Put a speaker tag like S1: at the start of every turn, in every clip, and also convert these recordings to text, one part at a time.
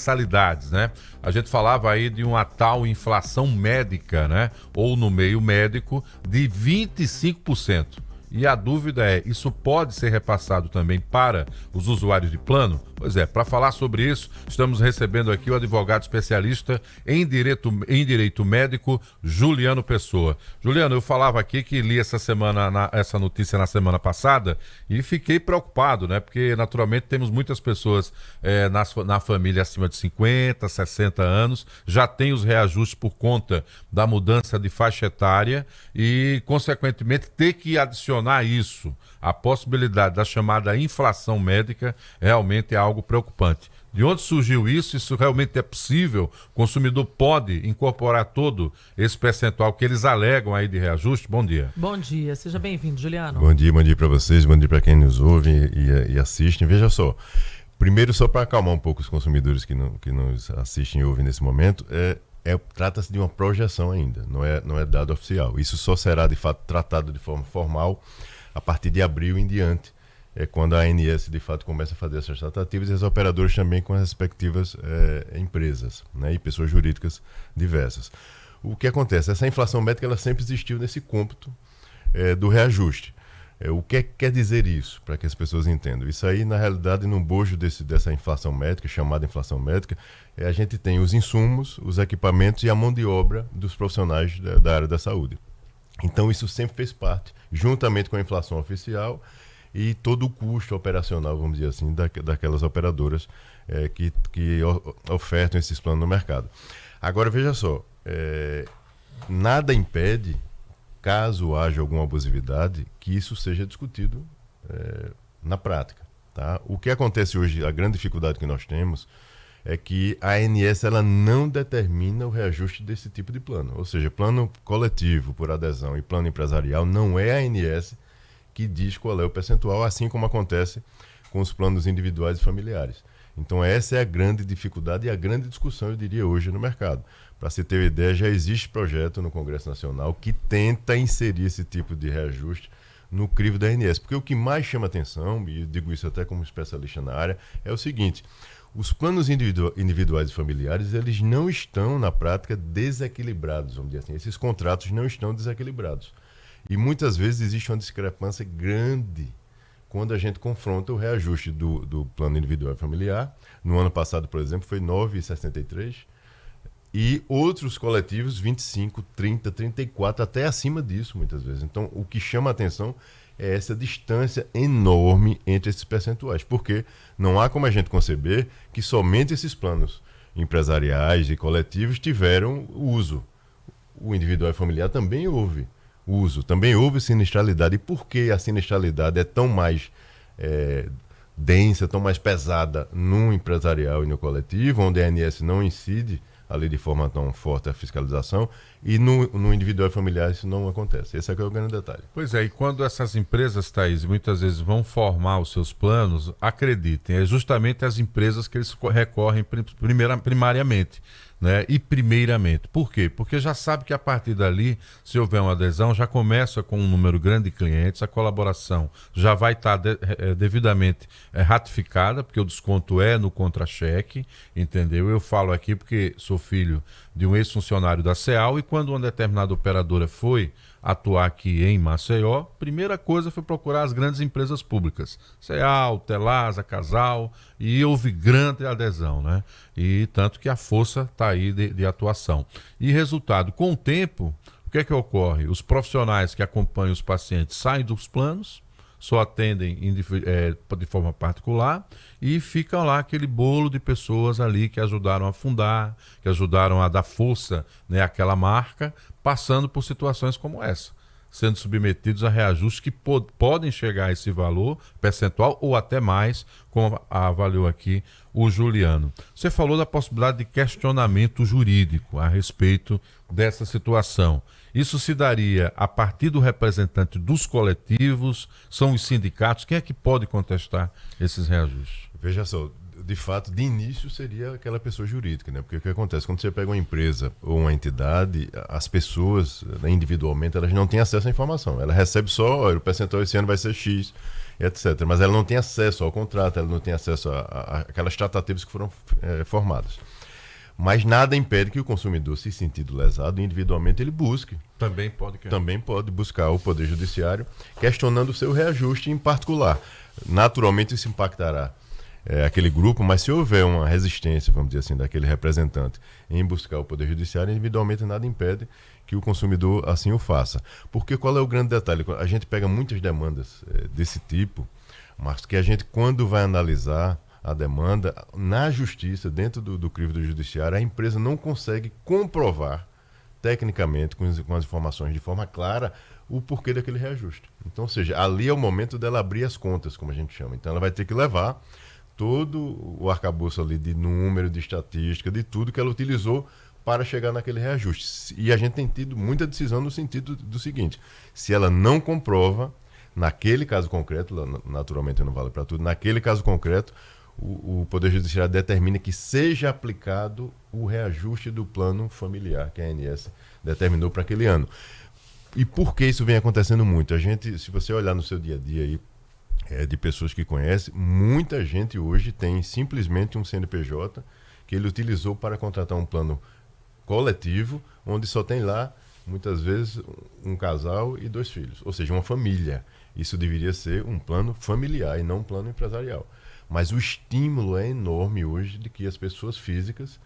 S1: mensalidades, né? A gente falava aí de uma tal inflação médica, né? Ou no meio médico, de 25%. E a dúvida é, isso pode ser repassado também para os usuários de plano? Pois é, para falar sobre isso, estamos recebendo aqui o advogado especialista em direito médico, Juliano Pessoa. Juliano, eu falava aqui que li essa notícia na semana passada e fiquei preocupado, né? Porque, naturalmente, temos muitas pessoas na família acima de 50, 60 anos, já tem os reajustes por conta da mudança de faixa etária e, consequentemente, ter que adicionar isso, a possibilidade da chamada inflação médica, realmente é algo preocupante. De onde surgiu isso? Isso realmente é possível? O consumidor pode incorporar todo esse percentual que eles alegam aí de reajuste? Bom dia.
S2: Bom dia, seja bem-vindo, Juliano.
S3: Bom dia para vocês, bom dia para quem nos ouve e assistem. Veja só, primeiro só para acalmar um pouco os consumidores que nos assistem e ouvem nesse momento, trata-se de uma projeção ainda, não é dado oficial. Isso só será de fato tratado de forma formal a partir de abril em diante, quando a ANS de fato começa a fazer essas tratativas e os operadores também com as respectivas empresas, né, e pessoas jurídicas diversas. O que acontece? Essa inflação médica ela sempre existiu nesse cômputo do reajuste. O que quer dizer isso, para que as pessoas entendam? Isso aí, na realidade, no bojo dessa inflação médica, chamada inflação médica, a gente tem os insumos, os equipamentos e a mão de obra dos profissionais da área da saúde. Então, isso sempre fez parte, juntamente com a inflação oficial e todo o custo operacional, vamos dizer assim, daquelas operadoras que ofertam esses planos no mercado. Agora, veja só, nada impede, caso haja alguma abusividade, que isso seja discutido na prática. Tá? O que acontece hoje, a grande dificuldade que nós temos, é que a ANS ela não determina o reajuste desse tipo de plano. Ou seja, plano coletivo por adesão e plano empresarial não é a ANS que diz qual é o percentual, assim como acontece com os planos individuais e familiares. Então essa é a grande dificuldade e a grande discussão, eu diria, hoje no mercado. Para se ter uma ideia, já existe projeto no Congresso Nacional que tenta inserir esse tipo de reajuste no crivo da ANS. Porque o que mais chama atenção, e eu digo isso até como especialista na área, é o seguinte: os planos individuais e familiares, eles não estão, na prática, desequilibrados, vamos dizer assim. Esses contratos não estão desequilibrados. E muitas vezes existe uma discrepância grande quando a gente confronta o reajuste do plano individual e familiar. No ano passado, por exemplo, foi 9,63%. E outros coletivos, 25, 30, 34, até acima disso, muitas vezes. Então, o que chama a atenção é essa distância enorme entre esses percentuais, porque não há como a gente conceber que somente esses planos empresariais e coletivos tiveram uso. O individual e familiar também houve uso, também houve sinistralidade. E por que a sinistralidade é tão mais densa, tão mais pesada no empresarial e no coletivo, onde a ANS não incide ali de forma tão forte a fiscalização, e no individual e familiar isso não acontece. Esse é o grande detalhe.
S1: Pois é, e quando essas empresas, Thaís, muitas vezes vão formar os seus planos, acreditem, é justamente as empresas que eles recorrem primariamente, né? E primeiramente. Por quê? Porque já sabe que a partir dali, se houver uma adesão, já começa com um número grande de clientes, a colaboração já vai estar devidamente ratificada, porque o desconto é no contra-cheque, entendeu? Eu falo aqui porque sou filho de um ex-funcionário da CEAL e quando uma determinada operadora foi atuar aqui em Maceió, primeira coisa foi procurar as grandes empresas públicas, CEAL, Telasa, Casal, e houve grande adesão, né? E tanto que a força está aí de atuação. E resultado, com o tempo, o que é que ocorre? Os profissionais que acompanham os pacientes saem dos planos, só atendem de forma particular e ficam lá aquele bolo de pessoas ali que ajudaram a fundar, que ajudaram a dar força, né, àquela marca, passando por situações como essa, sendo submetidos a reajustes que podem chegar a esse valor percentual ou até mais, como avaliou aqui o Juliano. Você falou da possibilidade de questionamento jurídico a respeito dessa situação. Isso se daria a partir do representante dos coletivos, são os sindicatos, quem é que pode contestar esses reajustes?
S3: Veja só, de fato, de início seria aquela pessoa jurídica, né? Porque o que acontece? Quando você pega uma empresa ou uma entidade, as pessoas, né, individualmente, elas não têm acesso à informação. Ela recebe só, olha, o percentual esse ano vai ser X, etc. Mas ela não tem acesso ao contrato, ela não tem acesso a aquelas tratativas que foram formadas. Mas nada impede que o consumidor, se sentindo lesado, individualmente ele busque.
S1: Também pode
S3: Buscar o Poder Judiciário, questionando o seu reajuste em particular. Naturalmente isso impactará aquele grupo, mas se houver uma resistência, vamos dizer assim, daquele representante em buscar o Poder Judiciário, individualmente nada impede que o consumidor assim o faça. Porque qual é o grande detalhe? A gente pega muitas demandas desse tipo, mas que a gente, quando vai analisar a demanda, na justiça, dentro do crivo do judiciário, a empresa não consegue comprovar tecnicamente, com as informações de forma clara, o porquê daquele reajuste. Então, ou seja, ali é o momento dela abrir as contas, como a gente chama. Então, ela vai ter que levar todo o arcabouço ali de número, de estatística, de tudo que ela utilizou para chegar naquele reajuste. E a gente tem tido muita decisão no sentido do seguinte: se ela não comprova, naquele caso concreto, naturalmente não vale para tudo, naquele caso concreto, o Poder Judiciário determina que seja aplicado o reajuste do plano familiar que a ANS determinou para aquele ano. E por que isso vem acontecendo muito? A gente, se você olhar no seu dia a dia aí, de pessoas que conhecem, muita gente hoje tem simplesmente um CNPJ que ele utilizou para contratar um plano coletivo, onde só tem lá, muitas vezes, um casal e 2 filhos, ou seja, uma família. Isso deveria ser um plano familiar e não um plano empresarial. Mas o estímulo é enorme hoje de que as pessoas físicas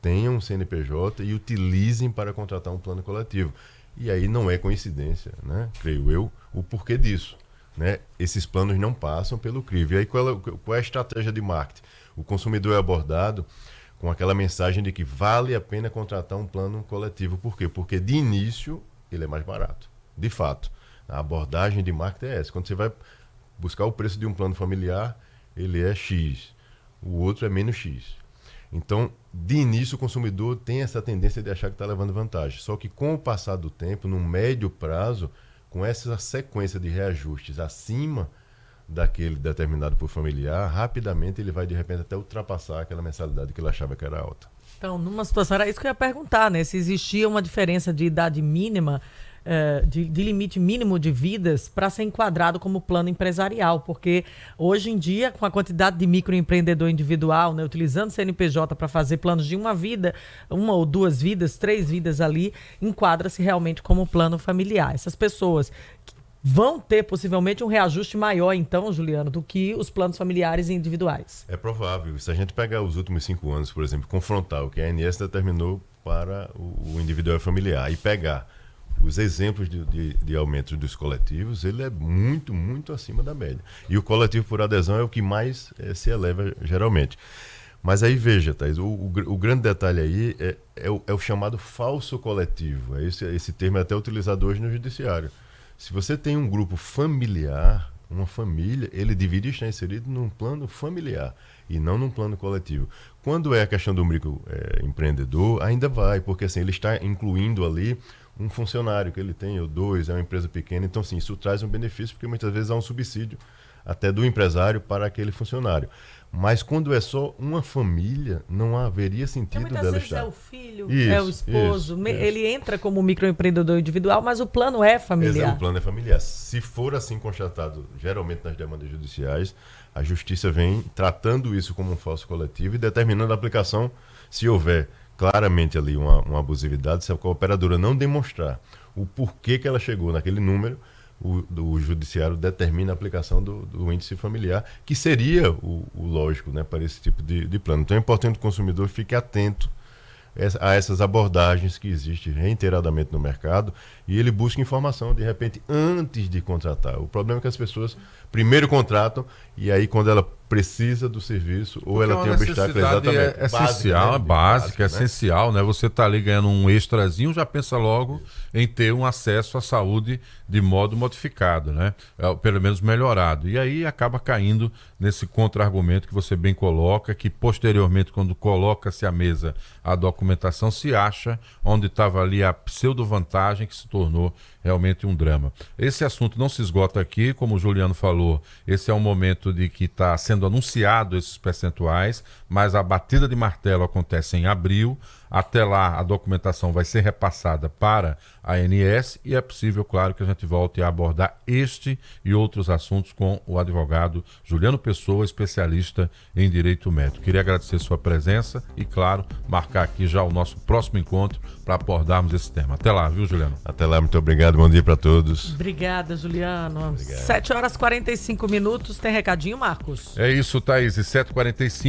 S3: tenham um CNPJ e utilizem para contratar um plano coletivo. E aí não é coincidência, né? Creio eu, o porquê disso. Né? Esses planos não passam pelo crivo. E aí qual é a estratégia de marketing? O consumidor é abordado com aquela mensagem de que vale a pena contratar um plano coletivo. Por quê? Porque de início ele é mais barato. De fato, a abordagem de marketing é essa. Quando você vai buscar o preço de um plano familiar, ele é X, o outro é menos X. Então, de início, o consumidor tem essa tendência de achar que está levando vantagem. Só que com o passar do tempo, no médio prazo, com essa sequência de reajustes acima daquele determinado por familiar, rapidamente ele vai, de repente, até ultrapassar aquela mensalidade que ele achava que era alta.
S2: Então, numa situação, era isso que eu ia perguntar, né? Se existia uma diferença de idade mínima, de limite mínimo de vidas para ser enquadrado como plano empresarial, porque hoje em dia, com a quantidade de microempreendedor individual, né, utilizando CNPJ para fazer planos de uma vida, 1 ou 2 vidas, 3 vidas ali, enquadra-se realmente como plano familiar. Essas pessoas vão ter possivelmente um reajuste maior, então, Juliano, do que os planos familiares individuais.
S3: É provável. Se a gente pegar os últimos 5 anos, por exemplo, confrontar o que a ANS determinou para o individual familiar e pegar os exemplos de aumento dos coletivos, ele é muito, muito acima da média. E o coletivo por adesão é o que mais se eleva geralmente. Mas aí veja, Thaís, o grande detalhe aí é o chamado falso coletivo. Esse termo é até utilizado hoje no judiciário. Se você tem um grupo familiar, uma família, ele deveria estar inserido num plano familiar e não num plano coletivo. Quando é a questão do microempreendedor, ainda vai, porque assim, ele está incluindo ali um funcionário que ele tem, ou 2, é uma empresa pequena, então sim, isso traz um benefício, porque muitas vezes há um subsídio até do empresário para aquele funcionário. Mas quando é só uma família, não haveria sentido dela estar.
S2: É o filho, é o esposo, ele entra como microempreendedor individual, mas o plano é familiar.
S3: O plano é familiar. Se for assim constatado, geralmente nas demandas judiciais, a justiça vem tratando isso como um falso coletivo e determinando a aplicação, se houver claramente ali uma abusividade, se a operadora não demonstrar o porquê que ela chegou naquele número, o judiciário determina a aplicação do índice familiar, que seria o lógico, né, para esse tipo de plano. Então é importante que o consumidor fique atento a essas abordagens que existem reiteradamente no mercado e ele busca informação, de repente, antes de contratar. O problema é que as pessoas primeiro contratam e aí quando ela precisa do serviço ou ela tem obstáculo exatamente.
S1: É essencial,
S3: né?
S1: básica,
S3: né?
S1: essencial, né? Você está ali ganhando um extrazinho, já pensa logo em ter um acesso à saúde de modo modificado, né? Pelo menos melhorado. E aí acaba caindo nesse contra-argumento que você bem coloca, que posteriormente, quando coloca-se à mesa a documentação, se acha onde estava ali a pseudo-vantagem que se tornou realmente um drama. Esse assunto não se esgota aqui, como o Juliano falou, esse é um momento de que está sendo sendo anunciado esses percentuais, mas a batida de martelo acontece em abril. Até lá, a documentação vai ser repassada para a ANS e é possível, claro, que a gente volte a abordar este e outros assuntos com o advogado Juliano Pessoa, especialista em direito médico. Queria agradecer sua presença e, claro, marcar aqui já o nosso próximo encontro para abordarmos esse tema. Até lá, viu, Juliano?
S3: Até lá, muito obrigado, bom dia para todos.
S2: Obrigada, Juliano.
S3: Obrigado.
S2: 7h45, tem recadinho, Marcos?
S1: É isso, Thaís, 7h45.